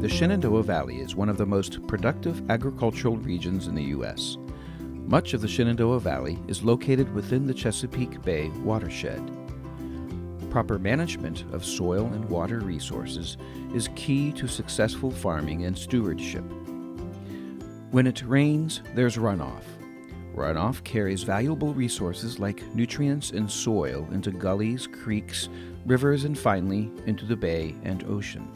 The Shenandoah Valley is one of the most productive agricultural regions in the U.S. Much of the Shenandoah Valley is located within the Chesapeake Bay watershed. Proper management of soil and water resources is key to successful farming and stewardship. When it rains, there's runoff. Runoff carries valuable resources like nutrients and soil into gullies, creeks, rivers, and finally into the bay and ocean.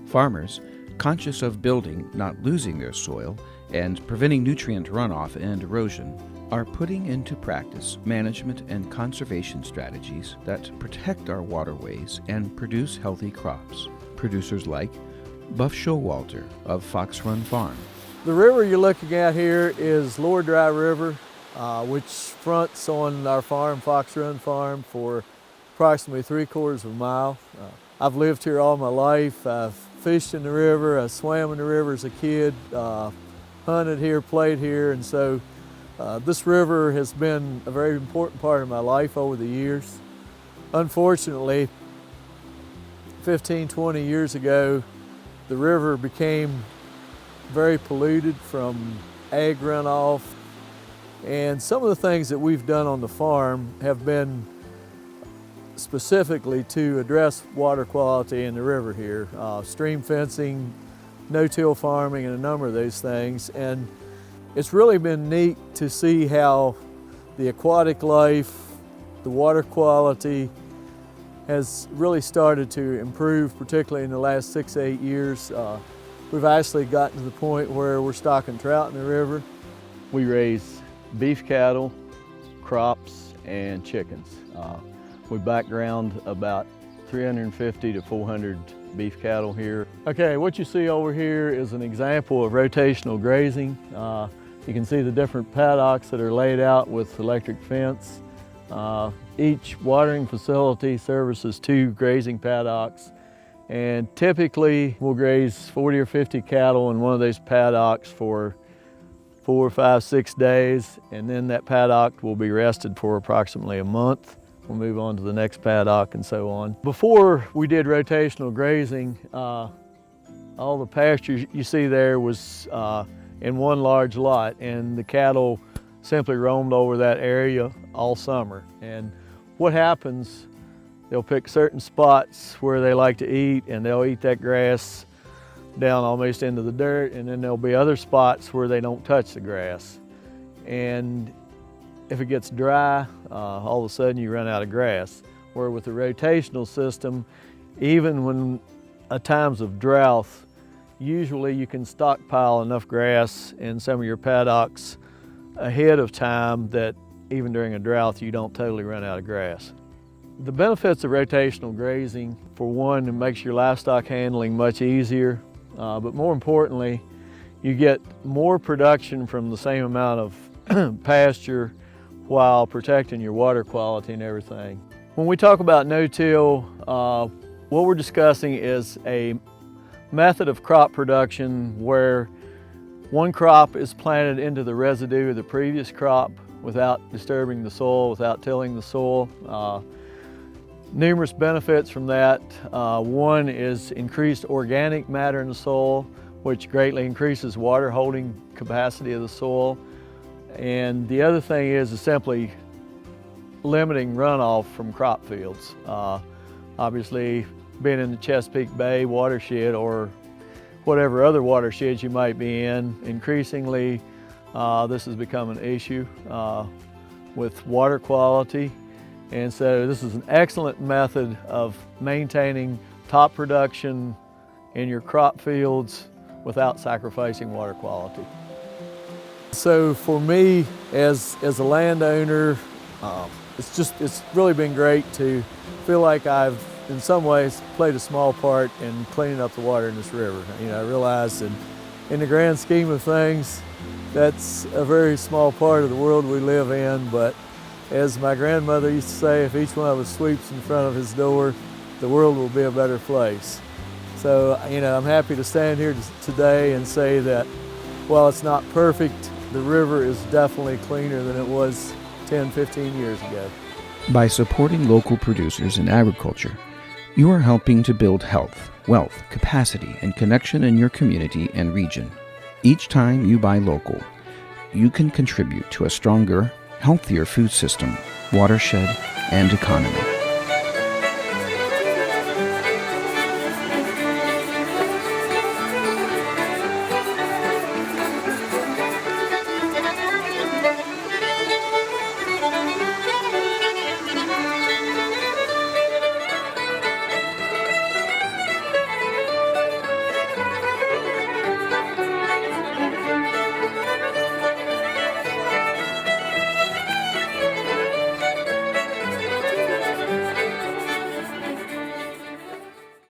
Farmers, conscious of building, not losing their soil, and preventing nutrient runoff and erosion, are putting into practice management and conservation strategies that protect our waterways and produce healthy crops. Producers like Buff Showalter of Fox Run Farm. The river you're looking at here is Lower Dry River, which fronts on our farm, Fox Run Farm, for approximately 3/4 of a mile. I've lived here all my life. I've fished in the river, I swam in the river as a kid, hunted here, played here, and so this river has been a very important part of my life over the years. Unfortunately, 15, 20 years ago, the river became very polluted from ag runoff, and some of the things that we've done on the farm have been specifically to address water quality in the river here. Stream fencing, no-till farming, and a number of those things. And it's really been neat to see how the aquatic life, the water quality has really started to improve, particularly in the last 6 to 8 years. We've actually gotten to the point where we're stocking trout in the river. We raise beef cattle, crops, and chickens. We background about 350 to 400 beef cattle here. Okay, what you see over here is an example of rotational grazing. You can see the different paddocks that are laid out with electric fence. Each watering facility services 2 grazing paddocks, and typically we'll graze 40 or 50 cattle in one of those paddocks for 4, 5, 6 days, and then that paddock will be rested for approximately a month. We'll move on to the next paddock and so on. Before we did rotational grazing, all the pasture you see there was in one large lot, and the cattle simply roamed over that area all summer. And what happens, they'll pick certain spots where they like to eat, and they'll eat that grass down almost into the dirt, and then there'll be other spots where they don't touch the grass. And if it gets dry, all of a sudden you run out of grass. Where with the rotational system, even when at times of drought, usually you can stockpile enough grass in some of your paddocks ahead of time that even during a drought you don't totally run out of grass. The benefits of rotational grazing, for one, it makes your livestock handling much easier, but more importantly, you get more production from the same amount of pasture while protecting your water quality and everything. When we talk about no-till, what we're discussing is a method of crop production where one crop is planted into the residue of the previous crop without disturbing the soil, without tilling the soil. Numerous benefits from that. One is increased organic matter in the soil, which greatly increases water holding capacity of the soil. And the other thing is simply limiting runoff from crop fields. Obviously, being in the Chesapeake Bay watershed or whatever other watersheds you might be in, increasingly this has become an issue with water quality. And so this is an excellent method of maintaining top production in your crop fields without sacrificing water quality. So for me, as a landowner, it's really been great to feel like I've, in some ways, played a small part in cleaning up the water in this river. You know, I realize that in the grand scheme of things, that's a very small part of the world we live in, but as my grandmother used to say, if each one of us sweeps in front of his door, the world will be a better place. So, you know, I'm happy to stand here today and say that while it's not perfect, the river is definitely cleaner than it was 10, 15 years ago. By supporting local producers in agriculture, You are helping to build health, wealth, capacity, and connection in your community and region. Each time you buy local, you can contribute to a stronger, healthier food system, watershed, and economy.